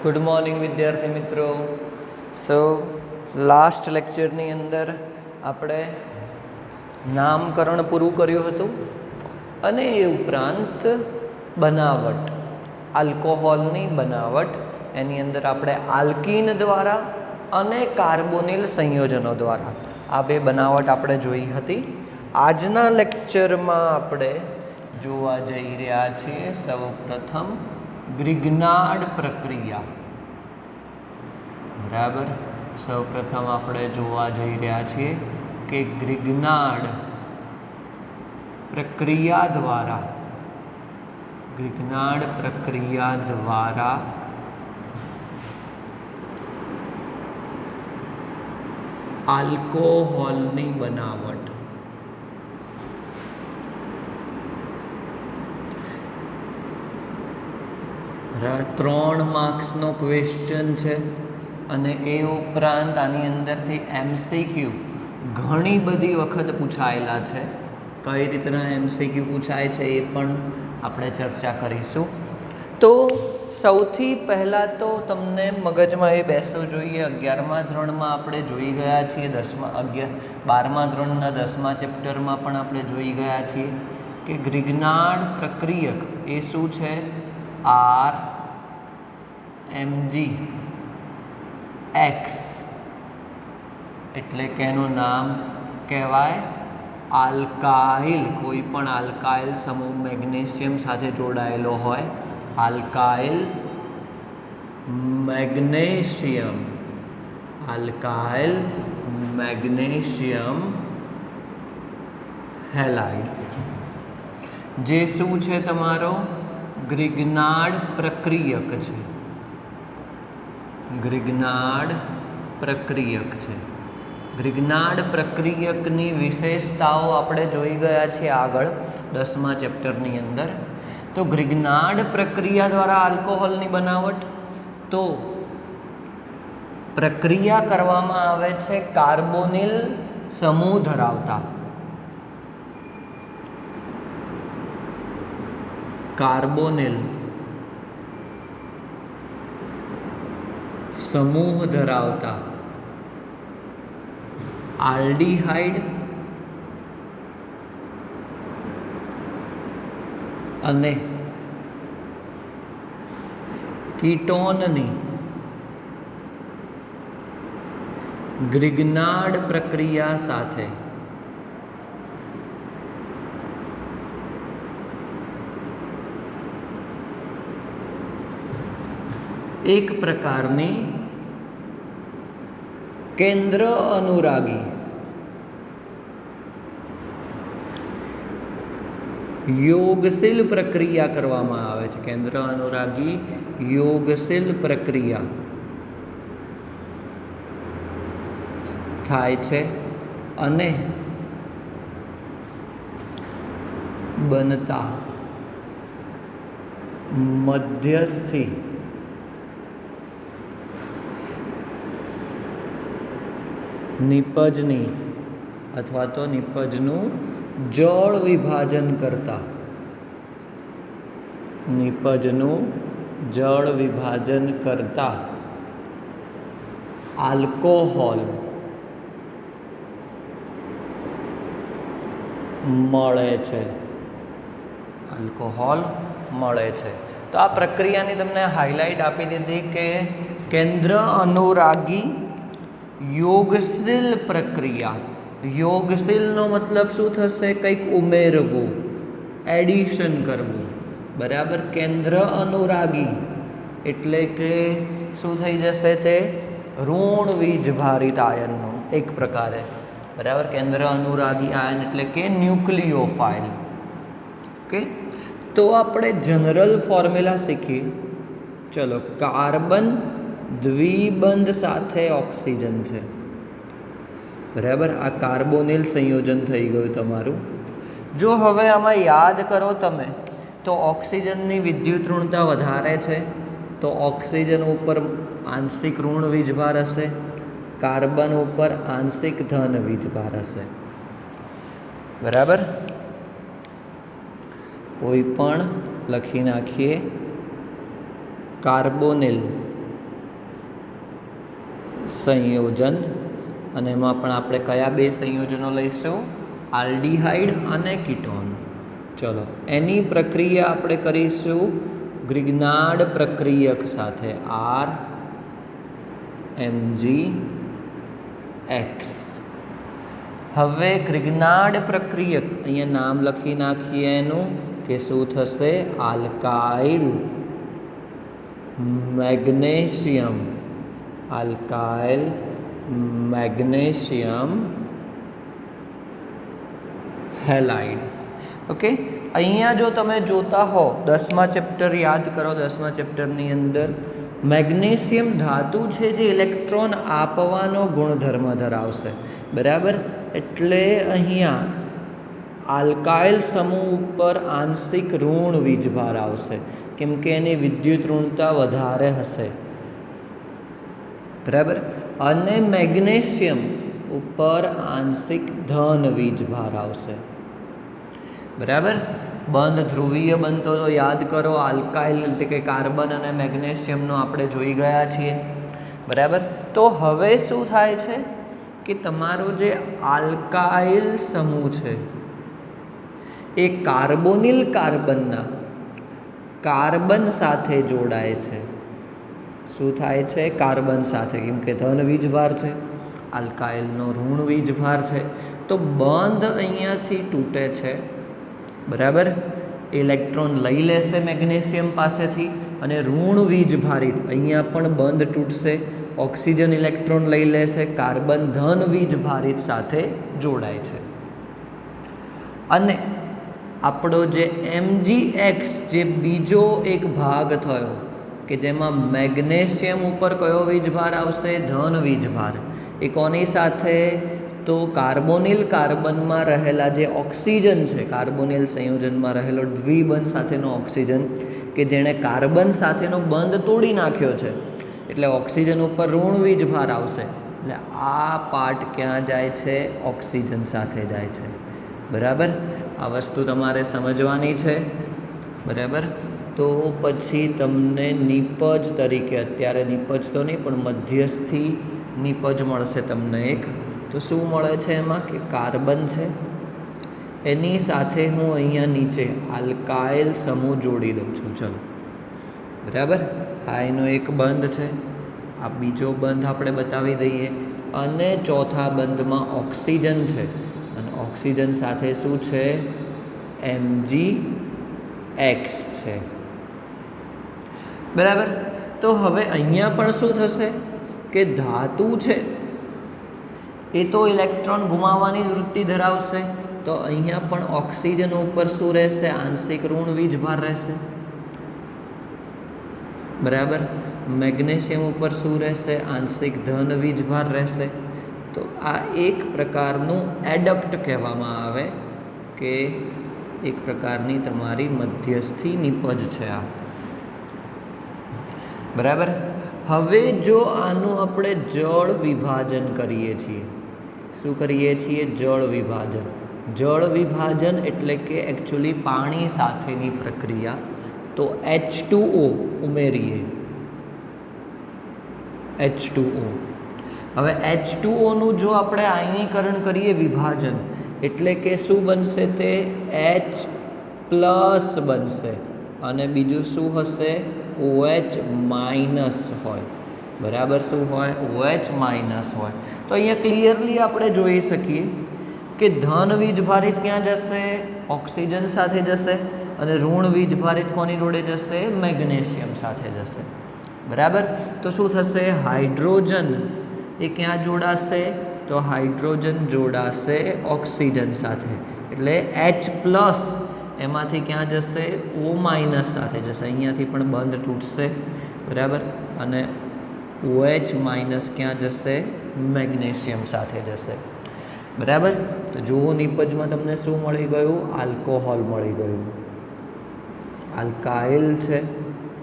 Good morning વિદ્યાર્થી મિત્રો. સો last લેક્ચરની અંદર આપણે નામકરણ પૂરું કર્યું હતું અને એ ઉપરાંત બનાવટ, આલ્કોહોલની બનાવટ, એની અંદર આપણે આલ્કીન દ્વારા અને કાર્બોનિલ સંયોજનો દ્વારા આ બે બનાવટ આપણે જોઈ હતી. આજના લેક્ચરમાં આપણે જોવા જઈ રહ્યા છીએ સૌપ્રથમ ગ્રિગ્નાર્ડ પ્રક્રિયા. બરાબર, સૌપ્રથમ આપણે જોવા જઈ રહ્યા છીએ કે ગ્રિગ્નાર્ડ પ્રક્રિયા દ્વારા આલ્કોહોલની બનાવટ. ત્રણ માર્ક્સનો ક્વેશ્ચન છે અને એ ઉપરાંત આની અંદરથી MCQ ઘણી બધી વખત પૂછાયેલા છે. કઈ રીતના MCQ પૂછાય છે એ પણ આપણે ચર્ચા કરીશું. તો સૌથી પહેલાં તો તમને મગજમાં એ બેસવું જોઈએ, 11મા ધોરણમાં આપણે જોઈ ગયા છીએ, 12મા ધોરણના 10મા ચેપ્ટરમાં પણ આપણે જોઈ ગયા છીએ કે ગ્રિગ્નાર્ડ પ્રક્રિયક એ શું છે? RMgX એટલે કે એનું નામ કહેવાય આલ્કાઇલ. કોઈ પણ આલ્કાઇલ સમૂહ મેગ્નેશિયમ સાથે જોડાયેલો હોય, આલ્કાઇલ મેગ્નેશિયમ હેલાઇડ, જે શું છે? તમારો ગ્રિગ્નાર્ડ પ્રક્રિયક છે. ગ્રિગ્નાર્ડ પ્રક્રિયકની વિશેષતાઓ આપણે જોઈ ગયા છીએ આગળ 10મા ચેપ્ટરની અંદર. તો ગ્રિગ્નાર્ડ પ્રક્રિયા દ્વારા આલ્કોહોલની બનાવટ, તો પ્રક્રિયા કરવામાં આવે છે કાર્બોનિલ સમૂહ ધરાવતા આલ્ડીહાઇડ અને કીટોનની ગ્રિગ્નાર્ડ પ્રક્રિયા સાથે એક પ્રકારની કેન્દ્ર અનુરાગી યોગશીલ પ્રક્રિયા કરવામાં આવે છે. કેન્દ્ર અનુરાગી યોગશીલ પ્રક્રિયા થાય છે અને બનતા મધ્યસ્થી નિપજની અથવા તો નિપજનું જળ વિભાજન કરતા આલ્કોહોલ મળે છે. તો આ પ્રક્રિયાની તમને હાઇલાઇટ આપી દીધી કે કેન્દ્ર અનુરાગી યોગશીલ પ્રક્રિયા. યોગશીલનો મતલબ શું થશે? કંઈક ઉમેરવું, એડિશન કરવું. બરાબર, કેન્દ્ર અનુરાગી એટલે કે શું થઈ જશે? તે ઋણ વીજભારિત આયનનો એક પ્રકારે. બરાબર, કેન્દ્ર અનુરાગી આયન એટલે કે ન્યુક્લિયોફાઇલ. ઓકે, તો આપણે જનરલ ફોર્મ્યુલા શીખીએ. ચલો, કાર્બન દ્વિબંધ સાથે ઓક્સિજન છે. બરાબર, આ કાર્બોનિલ સંયોજન થઈ ગયું તમારું. જો હવે આમાં યાદ કરો તમે, તો ઓક્સિજનની વિદ્યુત ઋણતા વધારે છે, તો ઓક્સિજન ઉપર આંશિક ઋણ વીજભાર હશે, કાર્બન ઉપર આંશિક ધન વીજભાર હશે. બરાબર, કોઈ પણ લખી નાખીએ કાર્બોનિલ સંયોજન, અને એમાં પણ આપણે કયા બે સંયોજનો લઈશું? આલ્ડીહાઇડ અને કીટોન. ચલો એની પ્રક્રિયા આપણે કરીશું ગ્રિગ્નાર્ડ પ્રક્રિયક સાથે, RMgX. હવે ગ્રિગ્નાર્ડ પ્રક્રિયક અહીંયા નામ લખી નાખીએ એનું કે શું થશે? Alkyl magnesium, alkyl magnesium halide. Okay, અહીંયા જો તમે જોતા હો 10મા ચેપ્ટર યાદ કરો, 10મા ચેપ્ટરની અંદર મેગ્નેશિયમ ધાતુ છે જે ઇલેક્ટ્રોન આપવાનો ગુણધર્મ ધરાવશે, બરાબર. એટલે અહીંયા આલ્કાઇલ સમૂહ ઉપર આંશિક ઋણ વીજભાર આવશે, કેમ કે એની વિદ્યુત ઋણતા વધારે હશે, બરાબર. અને મેગ્નેશિયમ ઉપર આંશિક ધન વીજભાર આવશે, બરાબર. બંધ ધ્રુવીય બનતો તો યાદ કરો, આલ્કાઇલ એટલે કે કાર્બન અને મેગ્નેશિયમનો આપણે જોઈ ગયા છીએ, બરાબર. તો હવે શું થાય છે કે તમારો જે આલ્કાઇલ સમૂહ છે એ કાર્બોનિલ કાર્બનના કાર્બન સાથે જોડાય છે. શું થાય છે? કાર્બન સાથે, કેમ કે ધન વીજભાર છે, આલ્કાઇલનો ઋણ વીજભાર છે. તો બંધ અહીંયાથી તૂટે છે, બરાબર. ઇલેક્ટ્રોન લઈ લેશે મેગ્નેશિયમ પાસેથી અને ઋણ વીજભારિત અહીંયા પણ બંધ તૂટશે, ઓક્સિજન ઇલેક્ટ્રોન લઈ લેશે, કાર્બન ધન વીજભારિત સાથે જોડાય છે. અને આપણો જે MgX જે બીજો એક ભાગ થયો કે જેમાં મેગ્નેશિયમ ઉપર કયો વીજભાર આવશે? ધન વીજભાર. એ કોની સાથે? તો કાર્બોનિલ કાર્બનમાં રહેલા જે ઓક્સિજન છે, કાર્બોનિલ સંયોજનમાં રહેલો દ્વિબંધ સાથેનો ઓક્સિજન કે જેણે કાર્બન સાથેનો બંધ તોડી નાખ્યો છે, એટલે ઓક્સિજન ઉપર ઋણ વીજભાર આવશે. એટલે આ પાર્ટ ક્યાં જાય છે? ઓક્સિજન સાથે જાય છે, બરાબર. આ વસ્તુ તમારે સમજવાની છે, બરાબર. તો પછી તમને નિપજ તરીકે, અત્યારે નિપજ તો નહીં પણ મધ્યસ્થી નિપજ મળશે તમને એક. તો શું મળે છે એમાં? કે કાર્બન છે એની સાથે હું અહીંયા નીચે આલ્કાઇલ સમૂહ જોડી દઉં છું. ચલો, બરાબર. આ એનો એક બંધ છે, આ બીજો બંધ આપણે બતાવી દઈએ, અને ચોથા બંધમાં ઓક્સિજન છે, અને ઓક્સિજન સાથે શું છે? MgX છે, બરાબર. તો હવે અહીંયા પણ શું થશે કે ધાતુ છે એ તો ઇલેક્ટ્રોન ગુમાવવાની વૃત્તિ ધરાવશે, તો અહીંયા પણ ઓક્સિજન ઉપર શું રહેશે? આંશિક ઋણ વીજભાર રહેશે, બરાબર. મેગ્નેશિયમ ઉપર શું રહેશે? આંશિક ધન વીજભાર રહેશે. તો આ એક પ્રકારનું એડક્ટ કહેવામાં આવે, કે એક પ્રકારની તમારી મધ્યસ્થી નિપજ છે આ, બરાબર. હવે જો આનું આપણે જળ વિભાજન કરીએ છીએ, શું કરીએ છીએ? જળ વિભાજન. જળ વિભાજન એટલે કે એકચ્યુઅલી પાણી સાથેની પ્રક્રિયા. તો H2O ઉમેરીએ, H2O. હવે H2Oનું જો આપણે આયનીકરણ કરીએ, વિભાજન, એટલે કે શું બનશે? તે H+ બનશે, અને બીજું શું હશે? OH- હોય, બરાબર. શું હોય? OH- હોય. તો અહીંયા ક્લિયરલી આપણે જોઈ શકીએ કે ધન વીજભારિત ક્યાં જશે? ઓક્સિજન સાથે જશે, અને ઋણ વીજભારિત કોની જોડે જશે? મેગ્નેશિયમ સાથે જશે, બરાબર. તો શું થશે? હાઇડ્રોજન એ ક્યાં જોડાશે? તો હાઇડ્રોજન જોડાશે ઓક્સિજન સાથે, એટલે H+ એમાંથી ક્યાં જશે? O- સાથે જશે, અહીંયાથી પણ બંધ તૂટશે, બરાબર. અને OH- ક્યાં જશે? મેગ્નેશિયમ સાથે જશે, બરાબર. તો જુઓ નિપજમાં તમને શું મળી ગયું? આલ્કોહોલ મળી ગયું, આલ્કાઇલ છે.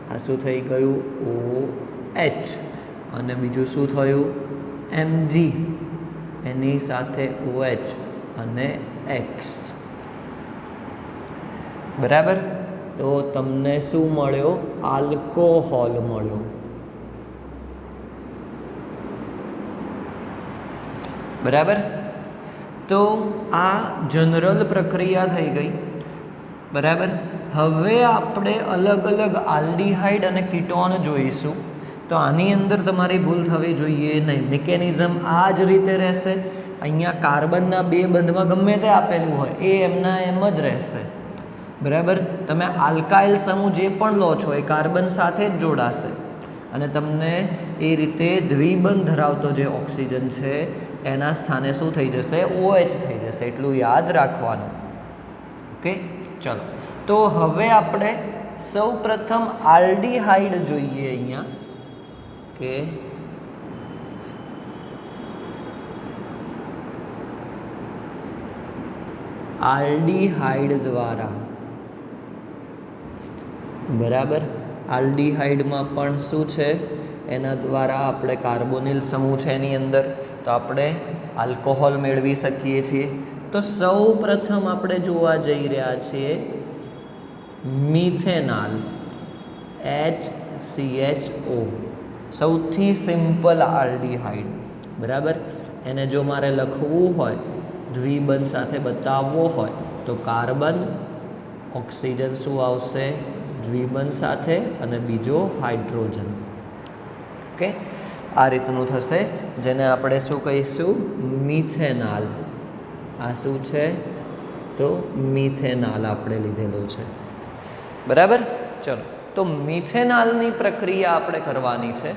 આ શું થઈ ગયું? OH. અને બીજું શું થયું? Mg, એની સાથે OH અને X, બરાબર. તો તમને શું મળ્યો? આલ્કોહોલ મળ્યો. બરાબર. તો આ જનરલ પ્રક્રિયા થઈ ગઈ. બરાબર. હવે આપણે અલગ અલગ આલ્ડીહાઇડ અને કીટોન જોઈશું. તો આની અંદર તમારી ભૂલ થવી જોઈએ નહીં. મિકેનિઝમ આ જ રીતે રહેશે. અહીંયા કાર્બનના 2 બંધમાં ગમે તે આપેલું હોય એ એમના એમ જ રહેશે. બરાબર. તમે આલ્કાઇલ સમૂહ જે પણ લો છો એ કાર્બન સાથે જ જોડાશે અને તમને એ રીતે દ્વિબંધ ધરાવતો જે ઓક્સિજન છે એના સ્થાને શું થઈ જશે? OH થઈ જશે. એટલું યાદ રાખવાનું. ઓકે, ચલો. તો હવે આપણે સૌ પ્રથમ આલ્ડીહાઇડ જોઈએ. અહીંયા કે આલ્ડીહાઇડ દ્વારા, બરાબર, આલ્ડીહાઇડમાં પણ શું છે? એના દ્વારા આપણે કાર્બોનિલ સમૂહ છે એની અંદર, તો આપણે આલ્કોહોલ મેળવી શકીએ છીએ. તો સૌ પ્રથમ આપણે જોવા જઈ રહ્યા છીએ મિથેનાલ, HCHO, સૌથી સિમ્પલ આલ્ડીહાઇડ. બરાબર. એને જો મારે લખવું હોય, દ્વિબંધ સાથે બતાવવો હોય, તો કાર્બન, ઓક્સિજન શું આવશે? દ્વિબંધ સાથે, અને બીજો હાઇડ્રોજન. ઓકે, આ રીતનું થશે, જેને આપણે શું કહીશું? મિથેનાલ. આ શું છે? તો મિથેનાલ આપણે લીધેલું છે. બરાબર. ચલો, તો મિથેનાલની પ્રક્રિયા આપણે કરવાની છે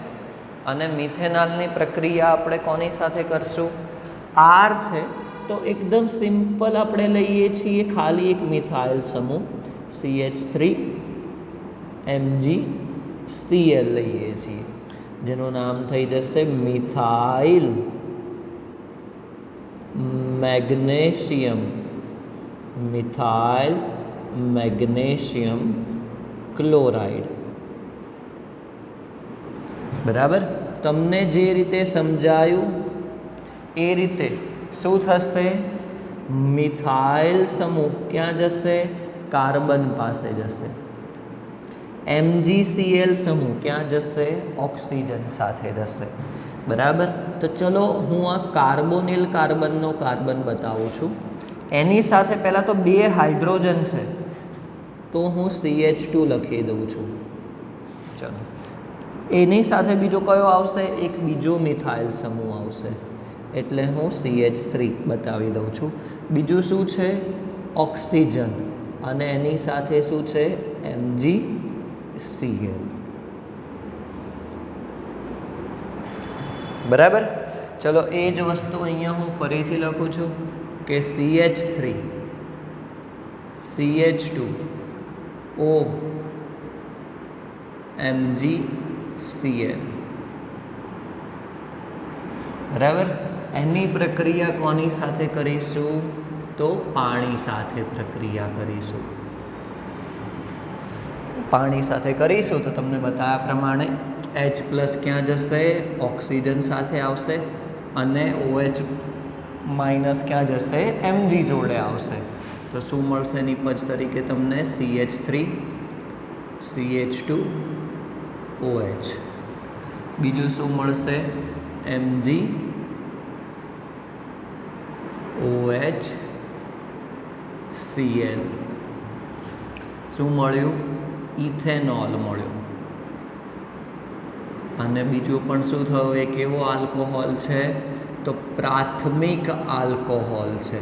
અને મિથેનાલની પ્રક્રિયા આપણે કોની સાથે કરશું? R છે તો એકદમ સિમ્પલ આપણે લઈએ છીએ ખાલી એક મિથાઇલ સમૂહ CH3 MgCl લઈએ છીએ, જેનું નામ થઈ જશે methyl magnesium, methyl magnesium chloride. બરાબર. તમને જે રીતે સમજાયું એ રીતે શું થશે? મિથાઇલ સમૂહ ક્યાં જશે? કાર્બન પાસે જશે. MgCl સમૂહ ક્યાં જશે? ઓક્સિજન સાથે જશે. બરાબર. તો ચલો હું આ કાર્બોનિલ કાર્બનનો કાર્બન બતાવું છું. એની સાથે પહેલાં તો 2 હાઇડ્રોજન છે, તો હું CH2 લખી દઉં છું. ચલો, એની સાથે બીજો કયો આવશે? એક બીજો મિથાઇલ સમૂહ આવશે, એટલે હું CH3 બતાવી દઉં છું. બીજું શું છે? ઓક્સિજન, અને એની સાથે શું છે? MgCl. બરાબર. ચલો, એ જ વસ્તુ અહીંયા હું ફરીથી લખું છું કે CH3 CH2 O MgCl. બરાબર. એની પ્રક્રિયા કોની સાથે કરીશું? તો પાણી સાથે પ્રક્રિયા કરીશું. પાણી સાથે કરીશું તો તમને બતાવ્યા પ્રમાણે H+ ક્યાં જશે? ઓક્સિજન સાથે આવશે, અને OH- ક્યાં જશે? Mg જોડે આવશે. તો શું મળશે નિપજ તરીકે તમને? CH3 CH2 OH. બીજું શું મળશે? Mg OH Cl. શું મળ્યું? ઇથેનોલ મળ્યું. અને બીજું પણ શું થયું? એ કેવો આલ્કોહોલ છે? તો પ્રાથમિક આલ્કોહોલ છે.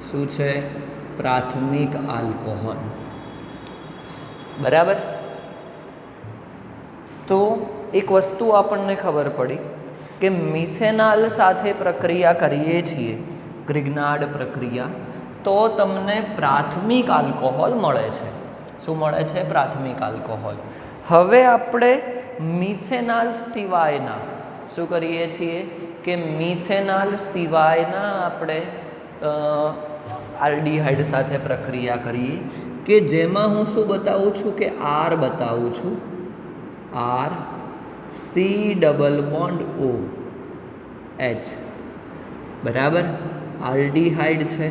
શું છે? પ્રાથમિક આલ્કોહોલ. બરાબર. તો એક વસ્તુ આપણને ખબર પડી કે મિથેનાલ સાથે પ્રક્રિયા કરીએ છીએ, ગ્રિગ્નાર્ડ પ્રક્રિયા, તો તમને પ્રાથમિક આલ્કોહોલ મળે છે. શું મળે છે? પ્રાથમિક આલ્કોહોલ. હવે આપણે મિથેનાલ સિવાયના શું કરીએ છીએ કે મિથેનાલ સિવાયના આપણે આલ્ડીહાઇડ સાથે પ્રક્રિયા કરીએ, કે જેમાં હું શું બતાવું છું કે R બતાવું છું. R C∪O H. બરાબર. આલ્ડીહાઇડ છે.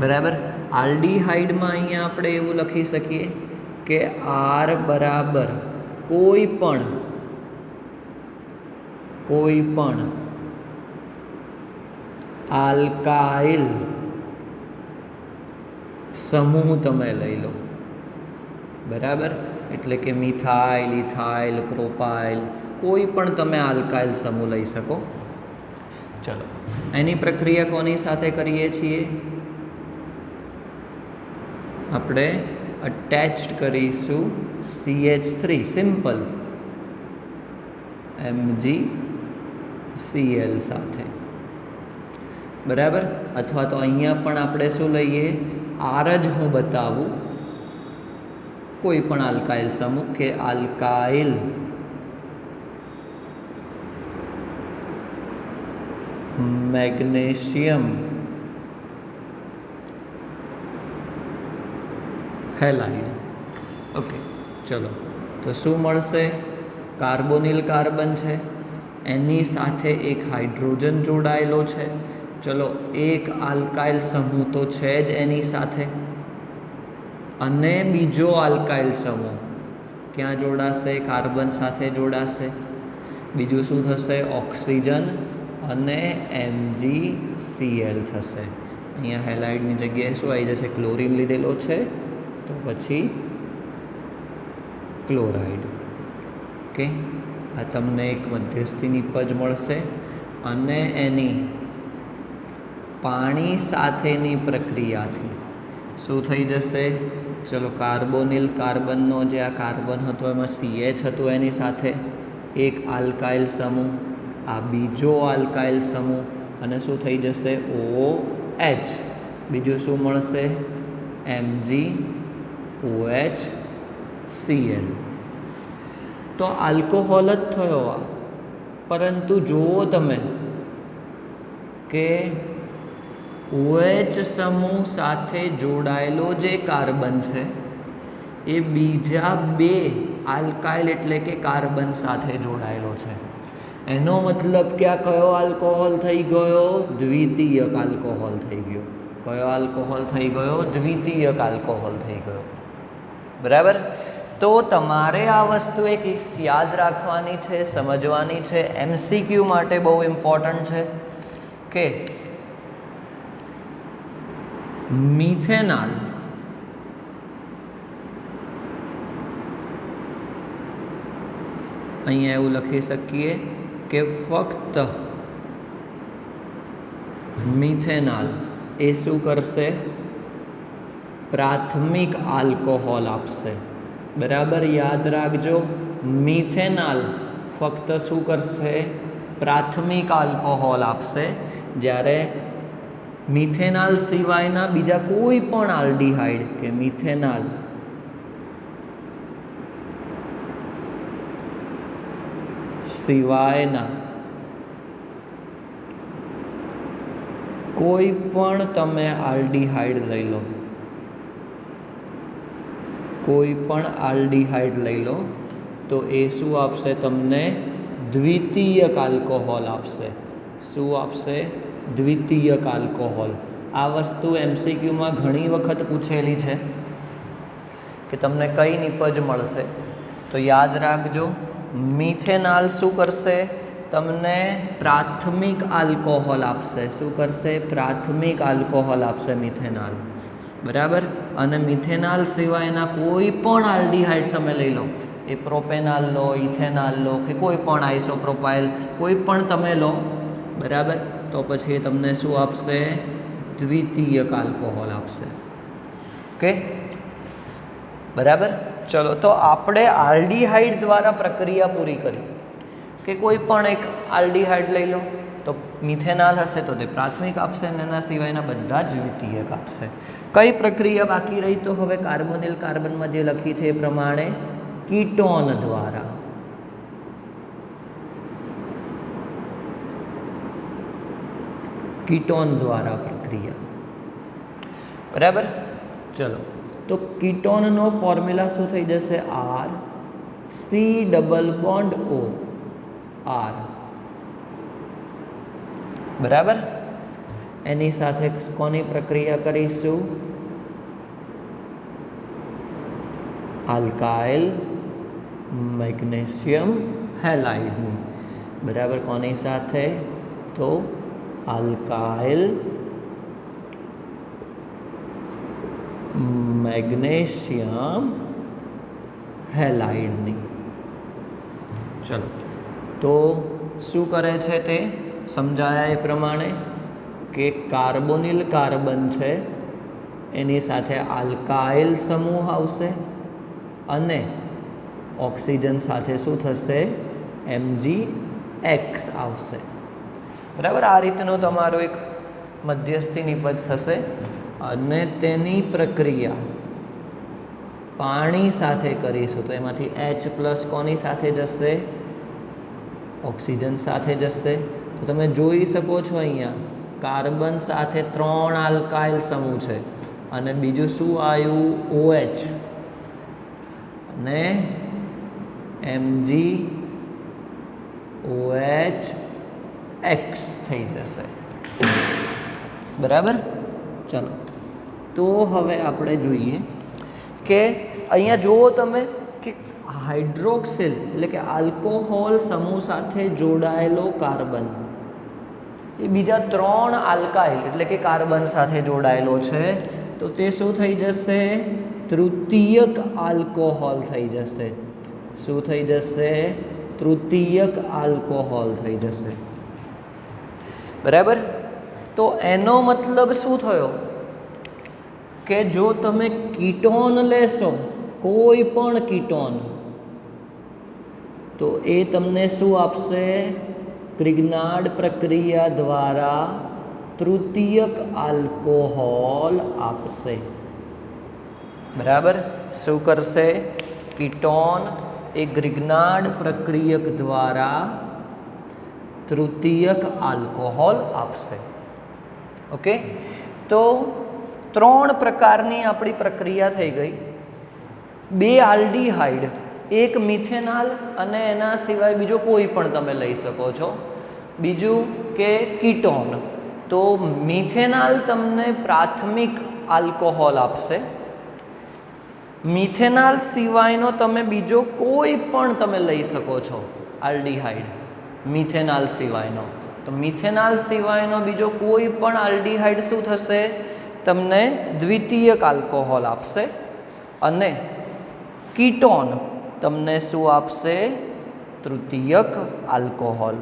બરાબર. આલ્ડીહાઇડમાં અહીંયા આપણે એવું લખી શકીએ કે R બરાબર કોઈ પણ કોઈ પણ આલ્કાઇલ સમૂહ તમે લઈ લો, બરાબર, એટલે કે મિથાઇલ, ઇથાઇલ, પ્રોપાઇલ, કોઈ પણ તમે આલ્કાઇલ સમૂહ લઈ શકો. ચલો, એની પ્રક્રિયા કોની સાથે કરીએ છીએ? આપણે અટેચ્ડ કરીશું CH3, સિમ્પલ MgCl સાથે, બરાબર. અથવા તો અહીંયા પણ આપણે શું લઈએ? R જ હું બતાવું, કોઈ પણ આલ્કાઇલ સમૂહ કે આલ્કાઇલ મેગ્નેશિયમ હેલાઇડ. ઓકે, ચલો, તો શું મળશે? કાર્બોનિલ કાર્બન છે, એની સાથે એક હાઇડ્રોજન જોડાયેલો છે. ચલો, એક આલ્કાઇલ સમૂહ તો છે જ એની સાથે, અને બીજો આલ્કાઇલ સમૂહ ક્યાં જોડાશે? કાર્બન સાથે જોડાશે. બીજું શું થશે? ઓક્સિજન અને MgCl થશે. અહીંયા હેલાઇડની જગ્યાએ શું આવી જશે? ક્લોરીન લીધેલો છે, તો પછી ક્લોરાઇડ. ઓકે, આ તમને એક મધ્યસ્થી નિપજ મળશે, અને એની પાણી સાથેની પ્રક્રિયાથી શું થઈ જશે? ચલો, કાર્બોનિલ કાર્બનનો જે આ કાર્બન હતો એમાં CH હતું, એની સાથે એક આલ્કાઇલ સમૂહ, આ બીજો આલ્કાઇલ સમૂહ, અને શું થઈ જશે? OH. બીજું શું મળશે? MgOHCl. તો આલ્કોહોલ જ થયો આ, પરંતુ જુઓ તમે કે OH સમૂહ સાથે જોડાયેલો જે કાર્બન છે એ બીજા બે આલ્કાઇલ એટલે કે કાર્બન સાથે જોડાયેલો છે. એનો મતલબ કે આ કયો આલ્કોહોલ થઈ ગયો? દ્વિતીયક આલ્કોહોલ થઈ ગયો. કયો આલ્કોહોલ થઈ ગયો? દ્વિતીયક આલ્કોહોલ થઈ ગયો, બરાબર. તો તમારે આ વસ્તુ એક યાદ રાખવાની છે, સમજવાની છે, MCQ માટે બહુ ઇમ્પોર્ટન્ટ છે કે મિથેનોલ અહીંયા એવું લખી શકીએ કે ફક્ત મિથેનોલ એ શું કરશે? પ્રાથમિક આલ્કોહોલ આપશે, બરાબર. યાદ રાખજો, મિથેનોલ ફક્ત શું કરશે? પ્રાથમિક આલ્કોહોલ આપશે, જ્યારે મિથેનોલ સિવાયના બીજા કોઈ પણ આલ્ડીહાઇડ કે મિથેનોલ સિવાયના કોઈ પણ તમે આલ્ડીહાઇડ લઈ લો, કોઈ પણ આલ્ડીહાઇડ લઈ લો, તો એ શું આપશે તમને? દ્વિતીયક આલ્કોહોલ આપશે. શું આપશે? દ્વિતીયક આલ્કોહોલ. આ વસ્તુ MCQમાં ઘણી વખત પૂછેલી છે કે તમને કઈ નિપજ મળશે, તો યાદ રાખજો, મિથેનોલ શું કરશે? તમને પ્રાથમિક આલ્કોહોલ આપશે. શું કરશે? પ્રાથમિક આલ્કોહોલ આપશે મિથેનોલ, બરાબર. અને મિથેનોલ સિવાયના કોઈ પણ આલ્ડીહાઇડ તમે લઈ લો, એ પ્રોપેનોલ લો, ઇથેનોલ લો, કે કોઈ પણ આઇસોપ્રોપાઇલ કોઈ પણ તમે લો, બરાબર, તો પછી એ તમને શું આપશે? દ્વિતીયક આલ્કોહોલ આપશે. ઓકે, બરાબર. ચલો, તો આપણે આલ્ડીહાઇડ દ્વારા પ્રક્રિયા પૂરી કરી કે કોઈ પણ એક આલ્ડીહાઇડ લઈ લો, તો મિથેનોલ હશે તો તે પ્રાથમિક આપશે, અને એના સિવાયના બધા જ દ્વિતીયક આપશે. કઈ પ્રક્રિયા બાકી રહી? તો હવે કાર્બોનિલ કાર્બનમાં જે લખી છે એ પ્રમાણે કીટોન દ્વારા. કીટોન દ્વારા પ્રક્રિયા, બરાબર. ચલો, તો કીટોનનો ફોર્મ્યુલા શું થઈ જશે? R, C≡O, R, બરાબર. એની સાથે કોની પ્રક્રિયા કરીશું? આલ્કાઇલ મેગ્નેશિયમ હેલાઇડની. બરાબર, કોની સાથે? તો આલ્કાઇલ મેગ્નેશિયમ હેલાઇડની. ચલો, તો શું કરે છે તે સમજાયા એ પ્રમાણે કે કાર્બોનિલ કાર્બન છે એની સાથે આલ્કાઇલ સમૂહ આવશે અને ઓક્સિજન સાથે શું થશે? Mgx આવશે. બરાબર, આ રીતનો તમારો એક મધ્યસ્થી નિપજ થશે અને તેની પ્રક્રિયા પાણી સાથે કરીશું તો એમાંથી H+ કોની સાથે જશે? ઓક્સિજન સાથે જશે. તો તમે જોઈ શકો છો અહીંયા કાર્બન સાથે 3 આલ્કાઇલ સમૂહ છે અને બીજું શું આવ્યું? OH અને MgOH થઈ જશે. બરાબર, ચલો તો હવે આપણે જોઈએ કે અહીંયા જુઓ તમે કે હાઇડ્રોક્સિલ એટલે કે આલ્કોહોલ સમૂહ સાથે જોડાયેલો કાર્બન એ બીજા 3 આલ્કાઇલ એટલે કે કાર્બન સાથે જોડાયેલો છે તો તે શું થઈ જશે? તૃતીયક આલ્કોહોલ થઈ જશે. શું થઈ જશે? તૃતીયક આલ્કોહોલ થઈ જશે. બરાબર, તો એનો મતલબ શું થયો કે જો તમે કીટોન લેશો, કોઈ પણ કીટોન, તો એ તમને શું આપશે? ક્રિગ્નાર્ડ પ્રક્રિયા દ્વારા તૃતીયક આલ્કોહોલ આપશે. બરાબર, શું કરશે? કીટોન એ ગ્રિગ્નાર્ડ પ્રક્રિયક દ્વારા તૃતીયક આલ્કોહોલ આપશે. ઓકે, તો 3 પ્રકારની આપણી પ્રક્રિયા થઈ ગઈ. 2 આલ્ડીહાઇડ, એક મિથેનાલ અને એના સિવાય બીજો કોઈ પણ તમે લઈ શકો છો. બીજું કે કીટોન, તો મિથેનાલ તમને પ્રાથમિક આલ્કોહોલ આપશે. મિથેનાલ સિવાયનો તમે બીજો કોઈ પણ તમે લઈ શકો છો આલ્ડીહાઇડ, મિથેનાલ સિવાયનો. તો મિથેનાલ સિવાયનો બીજો કોઈ પણ આલ્ડીહાઇડ શું થશે? તમને દ્વિતીયક આલ્કોહોલ આપશે અને કીટોન તમને શું આપશે? તૃતીયક આલ્કોહોલ.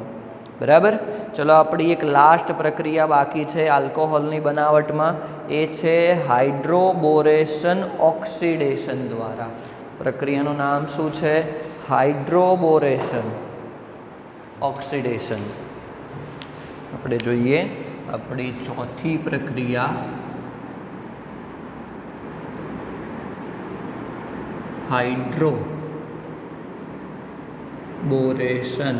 બરાબર, ચલો આપણી એક લાસ્ટ પ્રક્રિયા બાકી છે આલ્કોહોલની બનાવટમાં, એ છે હાઇડ્રોબોરેશન ઓક્સિડેશન દ્વારા. પ્રક્રિયાનું નામ શું છે? હાઇડ્રોબોરેશન ઓક્સિડેશન. આપણે જોઈએ આપણી ચોથી પ્રક્રિયા હાઇડ્રોબોરેશન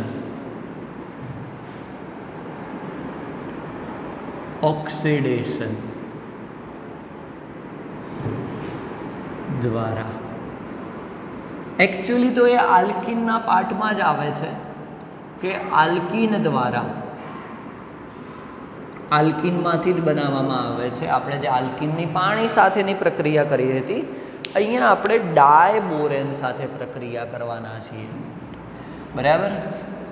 ઓક્સિડેશન દ્વારા. એકચ્યુઅલી તો એ આલ્કીનના પાર્ટમાં જ આવે છે કે આલ્કીન દ્વારા, આલ્કીનમાંથી જ બનાવવામાં આવે છે. આપણે જે આલ્કીનની પાણી સાથેની પ્રક્રિયા કરી હતી, અહીંયા આપણે ડાયબોરેન સાથે પ્રક્રિયા કરવાના છીએ. બરાબર,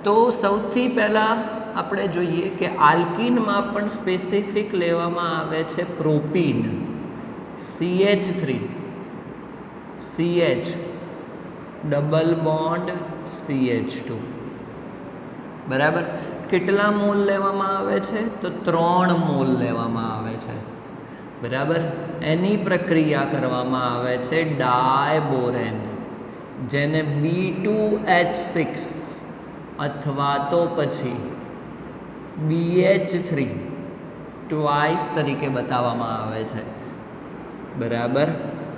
તો સૌથી પહેલાં આપણે જોઈએ કે આલ્કીનમાં પણ સ્પેસિફિક લેવામાં આવે છે propyne, CH3 CH double bond CH2. બરાબર, કેટલા મોલ લેવામાં આવે છે? તો 3 મોલ લેવામાં આવે છે. બરાબર, એની પ્રક્રિયા કરવામાં આવે છે ડાયબોરેન, જેને B2H6 અથવા તો પછી BH3 ટ્વાઇસ તરીકે બતાવવામાં આવે છે. બરાબર,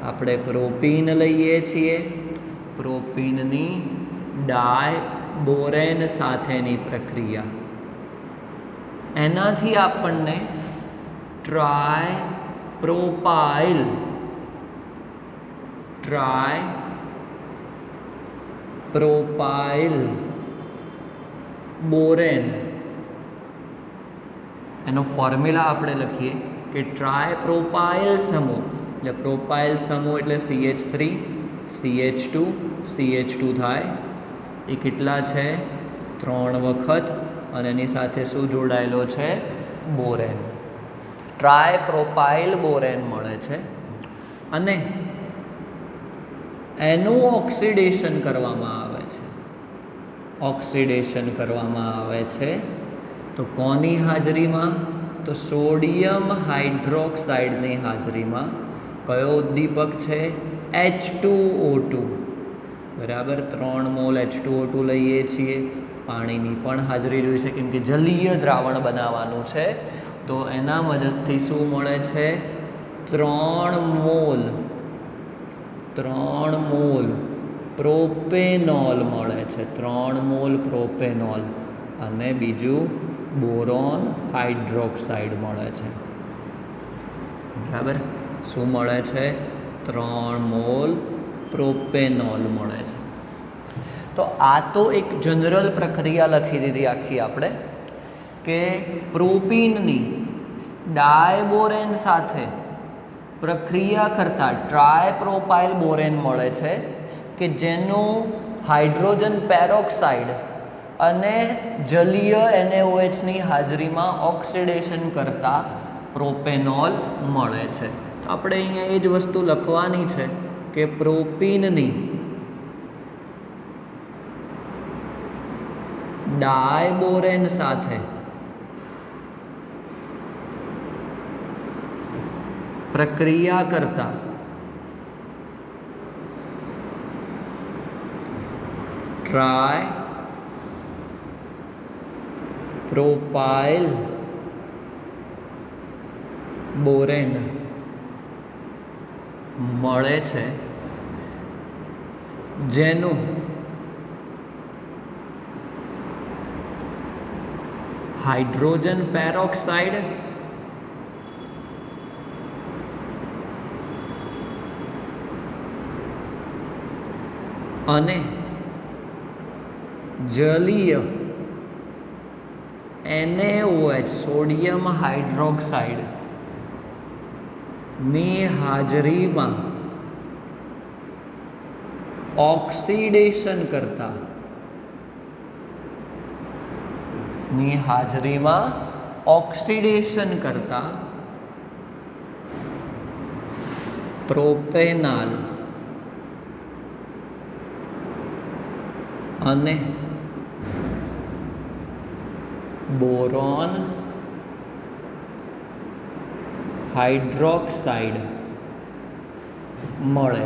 આપણે પ્રોપીન લઈએ છીએ, પ્રોપીનની ડાયબોરેન સાથેની પ્રક્રિયા, એનાથી આપણને ટ્રાયપ્રોપાઇલ બોરેન, એનો ફોર્મ્યુલા આપણે લખીએ કે ટ્રાયપ્રોપાઇલ સમૂહ, એટલે પ્રોપાઇલ સમૂહ એટલે CH3 CH2 CH2 થાય. એ કેટલા છે? 3 વખત અને એની સાથે શું જોડાયેલો છે? બોરેન. ટ્રાયપ્રોપાઇલ બોરેન મળે છે અને એનું ઓક્સિડેશન કરવામાં આવે છે. ઓક્સિડેશન કરવામાં આવે છે તો કોની હાજરીમાં? તો સોડિયમ હાઇડ્રોક્સાઇડની હાજરીમાં. કયો ઉદ્દીપક છે? H2O2. બરાબર, 3 મોલ H2O2 લઈએ છીએ. પાણીની પણ હાજરી જોઈએ છે કેમ કે જલીય દ્રાવણ બનાવવાનું છે. તો એના મદદથી શું મળે છે? 3 મોલ પ્રોપેનોલ મળે છે. 3 મોલ પ્રોપેનોલ અને બીજું બોરોન હાઇડ્રોક્સાઇડ મળે છે. બરાબર, શું મળે છે? 3 મોલ પ્રોપેનોલ મળે છે. તો આ તો એક જનરલ પ્રક્રિયા લખી દીધી આખી આપણે કે પ્રોપીનની ડાયબોરેન સાથે પ્રક્રિયા કરતા ટ્રાયપ્રોપાઇલ બોરેન મળે છે કે જેનું હાઇડ્રોજન પેરોક્સાઇડ અને જલીય NaOHની હાજરીમાં ઓક્સિડેશન કરતા પ્રોપેનોલ મળે છે. તો આપણે અહીંયા એ જ વસ્તુ લખવાની છે કે પ્રોપીનની ડાયબોરેન સાથે પ્રક્રિયા કરતા ટ્રાયપ્રોપાઇલ બોરેન મળે છે જેનું હાઇડ્રોજન પેરોક્સાઇડ અને જલીય NaOH સોડિયમ હાઇડ્રોક્સાઇડ ની હાજરીમાં ઓક્સિડેશન કરતા પ્રોપેનાલ અને બોરોન હાઇડ્રોક્સાઇડ મળે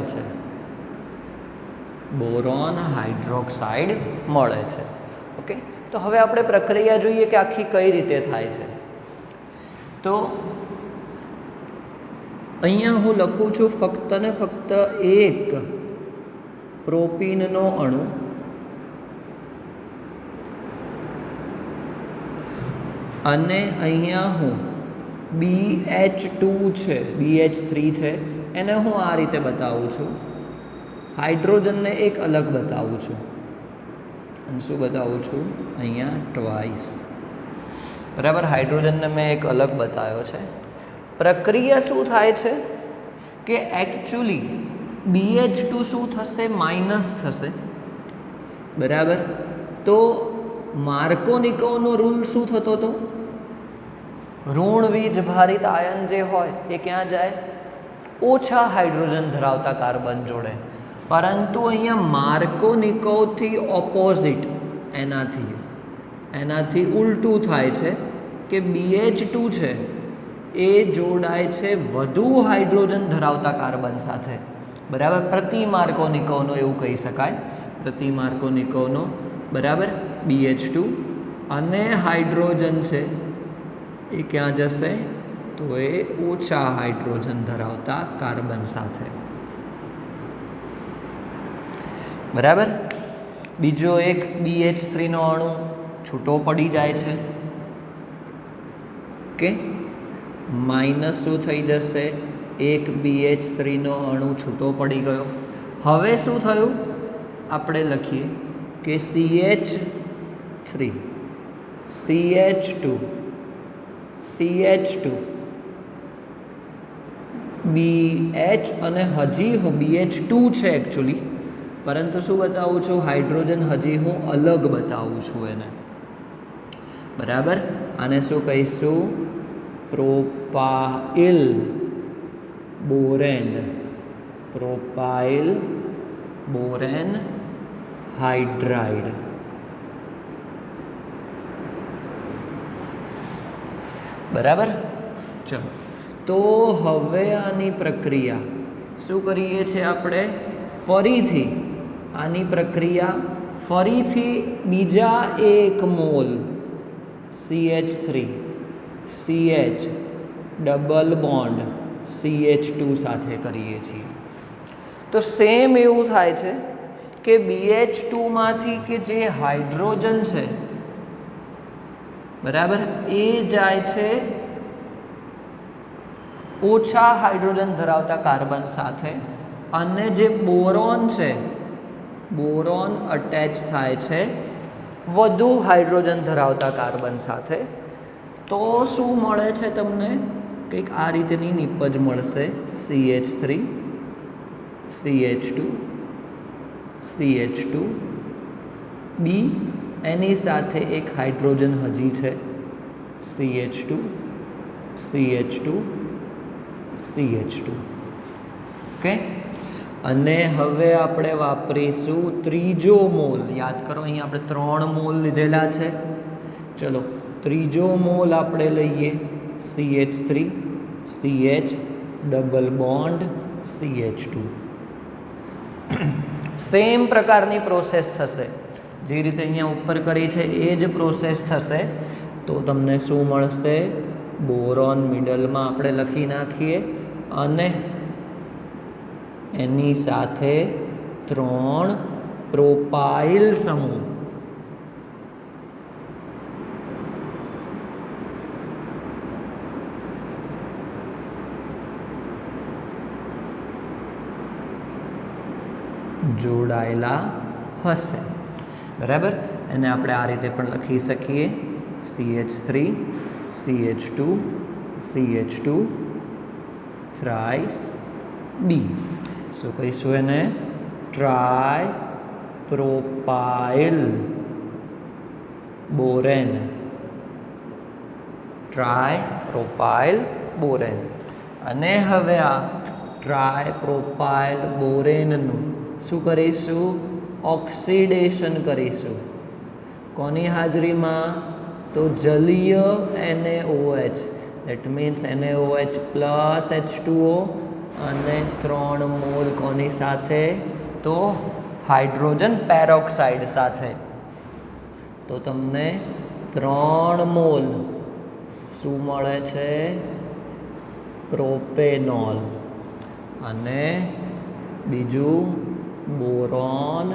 છે. ઓકે, તો હવે આપણે પ્રક્રિયા જોઈએ કે આખી કઈ રીતે થાય છે. તો અહીંયા હું લખું છું ફક્ત ને ફક્ત એક પ્રોપીનનો અણુ અને અહીંયા હું BH2 છે, BH3 છે, એને હું આ રીતે બતાવું છું. હાઇડ્રોજનને એક અલગ બતાવું છું. અને શું બતાવું છું? અહીંયા ટ્વાઇસ. બરાબર, હાઇડ્રોજનને મેં એક અલગ બતાવ્યો છે. પ્રક્રિયા શું થાય છે કે એકચ્યુઅલી BH2 શું થશે? માઇનસ થશે. બરાબર, તો માર્કોનિકોનો રૂલ શું થતો હતો? ઋણ વીજ ભારિત આયન જે હોય એ ક્યાં જાય? ઓછા હાઇડ્રોજન ધરાવતા કાર્બન જોડે. પરંતુ અહીંયા માર્કોનિકોથી ઓપોઝિટ, એનાથી ઉલટું થાય છે કે BH2 છે એ જોડાય છે વધુ હાઇડ્રોજન ધરાવતા કાર્બન સાથે. બરાબર, પ્રતિ માર્કોનિકોનો એવું કહી શકાય. પ્રતિ માર્કોનિકોનો બરાબર BH2 અને હાઇડ્રોજન છે એ ક્યાં જશે? તો એ ઓછા હાઇડ્રોજન ધરાવતા કાર્બન સાથે. બરાબર, બીજો એક BH3નો અણુ છૂટો પડી જાય છે. ઓકે, માઇનસ શું થઈ જશે? એક BH3નો અણુ છૂટો પડી ગયો. હવે શું થયું? આપણે લખીએ કે CH3 CH2 BH અને હજી BH2 છે એકચ્યુઅલી, પરંતુ શું બતાવું છું? હાઇડ્રોજન હજી હું અલગ બતાવું છું એને, બરાબર. આને શું કહીશું? Propyl borane, propyl borane hydride. બરાબર. ચલો, તો હવે આની પ્રક્રિયા શું કરીએ છીએ આપણે? ફરીથી આની પ્રક્રિયા ફરીથી બીજા 1 mall CH3 CH double bond CH2 સાથે કરીએ છીએ. તો સેમ એવું થાય છે કે BH2 માંથી કે જે હાઇડ્રોજન છે, બરાબર, એ જાય છે ઓછા હાઇડ્રોજન ધરાવતા કાર્બન સાથે, અને જે બોરોન છે, બોરોન અટેચ થાય છે વધુ હાઇડ્રોજન ધરાવતા કાર્બન સાથે. તો શું મળે છે તમને? કંઈક આ રીતની નિપજ મળશે. CH3 CH2 CH2 B, એની સાથે એક હાઇડ્રોજન હજી છે, CH2 CH2 CH2. ઓકે. અને હવે આપણે વાપરીશું ત્રીજો મોલ. યાદ કરો, અહીંયા આપણે 3 મોલ લીધેલા છે. ચલો, ત્રીજો મોલ આપણે લઈએ, CH3 CH double bond CH2. Same પ્રકારની પ્રોસેસ થશે, જે રીતે અહીંયા ઉપર કરી છે એ જ પ્રોસેસ થશે. તો તમને શું મળશે? બોરોન મિડલમાં આપણે લખી નાખીએ, અને એની સાથે 3 પ્રોપાઇલ સમૂહ. જોડાયેલા હશે, બરાબર. એને આપણે આ રીતે પણ લખી શકીએ, CH3 CH2 CH2 thrice B. શું કહીશું એને? Tri propyl borane, tri propyl borane. અને હવે આ ટ્રાય પ્રોપાઇલ બોરેનનું શું કરીશું? ઓક્સિડેશન કરીશું. કોની હાજરીમાં? તો જલીય NaOH, that means NaOH plus H2O, અને 3 મોલ કોની સાથે? તો હાઇડ્રોજન પેરોક્સાઇડ સાથે. તો તમને 3 મોલ શું મળે છે? પ્રોપેનોલ. અને બીજું બોરોન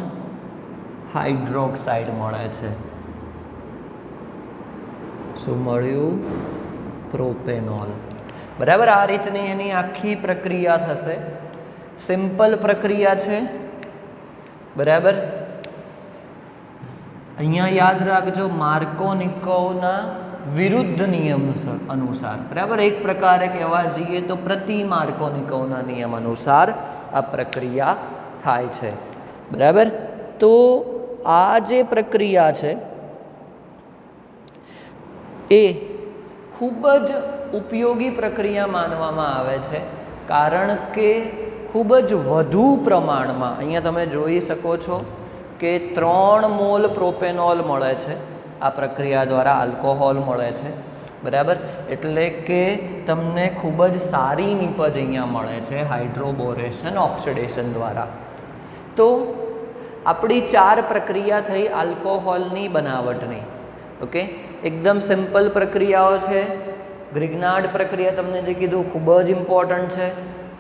હાઇડ્રોક્સાઇડ મળે છે. શું મળ્યું? પ્રોપેનોલ. બરાબર. આ રીતની એની આખી પ્રક્રિયા થશે. સિમ્પલ પ્રક્રિયા છે, બરાબર. અહીંયા યાદ રાખજો, માર્કોનિકોવના વિરુદ્ધ નિયમ અનુસાર, બરાબર. એક પ્રકારે કહેવા જઈએ તો પ્રતિ માર્કોનિકોવના નિયમ અનુસાર આ પ્રક્રિયા થાય છે, બરાબર. તો આ જે પ્રક્રિયા છે એ ખૂબ જ ઉપયોગી પ્રક્રિયા માનવામાં આવે છે, કારણ કે ખૂબ જ વધુ પ્રમાણમાં, અહીંયા તમે જોઈ શકો છો કે 3 મોલ પ્રોપેનોલ મળે છે આ પ્રક્રિયા દ્વારા, આલ્કોહોલ મળે છે, બરાબર. એટલે કે તમને ખૂબ જ સારી નિપજ અહીંયા મળે છે હાઇડ્રોબોરેશન ઓક્સિડેશન દ્વારા. તો આપણી 4 પ્રક્રિયા થઈ આલ્કોહોલની બનાવટની. ઓકે, એકદમ સિમ્પલ પ્રક્રિયાઓ છે. ગ્રિગ્નાર્ડ પ્રક્રિયા તમને જે કીધું ખૂબ જ ઇમ્પોર્ટન્ટ છે.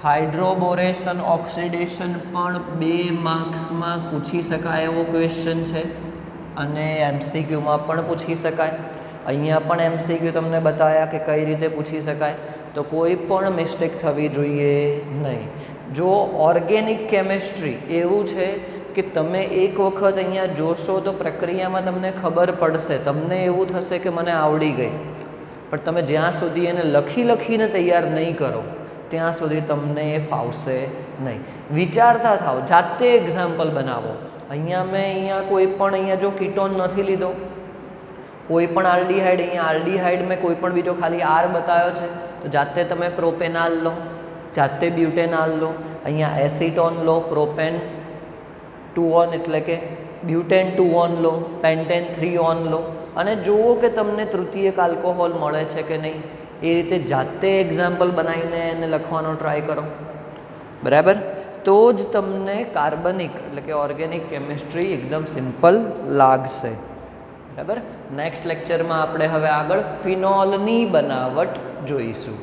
હાઇડ્રોબોરેશન ઓક્સિડેશન પણ 2 માર્ક્સમાં પૂછી શકાય એવો ક્વેશ્ચન છે, અને MCQમાં પણ પૂછી શકાય. અહીંયા પણ MCQ તમને બતાવ્યા કે કઈ રીતે પૂછી શકાય, તો કોઈ પણ મિસ્ટેક થવી જોઈએ નહીં. જો ઓર્ગેનિક કેમિસ્ટ્રી એવું છે કે તમે એક વખત અહીંયા જોશો તો પ્રક્રિયામાં તમને ખબર પડશે, તમને એવું થશે કે મને આવડી ગઈ, પણ તમે જ્યાં સુધી એને લખીને તૈયાર નહીં કરો ત્યાં સુધી તમને એ ફાવશે નહીં. વિચારતા થાઓ, જાતે એક્ઝામ્પલ બનાવો. અહીંયા કોઈ પણ જો કીટોન નથી લીધો, કોઈ પણ આલ્ડીહાઇડ, અહીંયા આલ્ડીહાઇડ મેં કોઈ પણ બીજો ખાલી આર બતાવ્યો છે, તો જાતે તમે પ્રોપેનાલ લો, જાતે બ્યુટેનાલ લો, અહીંયા એસિટોન લો, પ્રોપેન 2 ઓન એટલે કે બ્યુટેન 2 ઓન લો, પેન્ટેન 3 ઓન લો અને જુઓ કે તમને તૃતીયક આલ્કોહોલ મળે છે કે નહીં. એ રીતે જાતે એક્ઝામ્પલ બનાવીને એને લખવાનો ટ્રાય કરો. બરાબર? તો જ તમને કાર્બનિક એટલે કે ઓર્ગેનિક કેમિસ્ટ્રી એકદમ સિમ્પલ લાગશે. બરાબર? નેક્સ્ટ લેક્ચરમાં આપણે હવે આગળ ફિનોલની બનાવટ જોઈશું.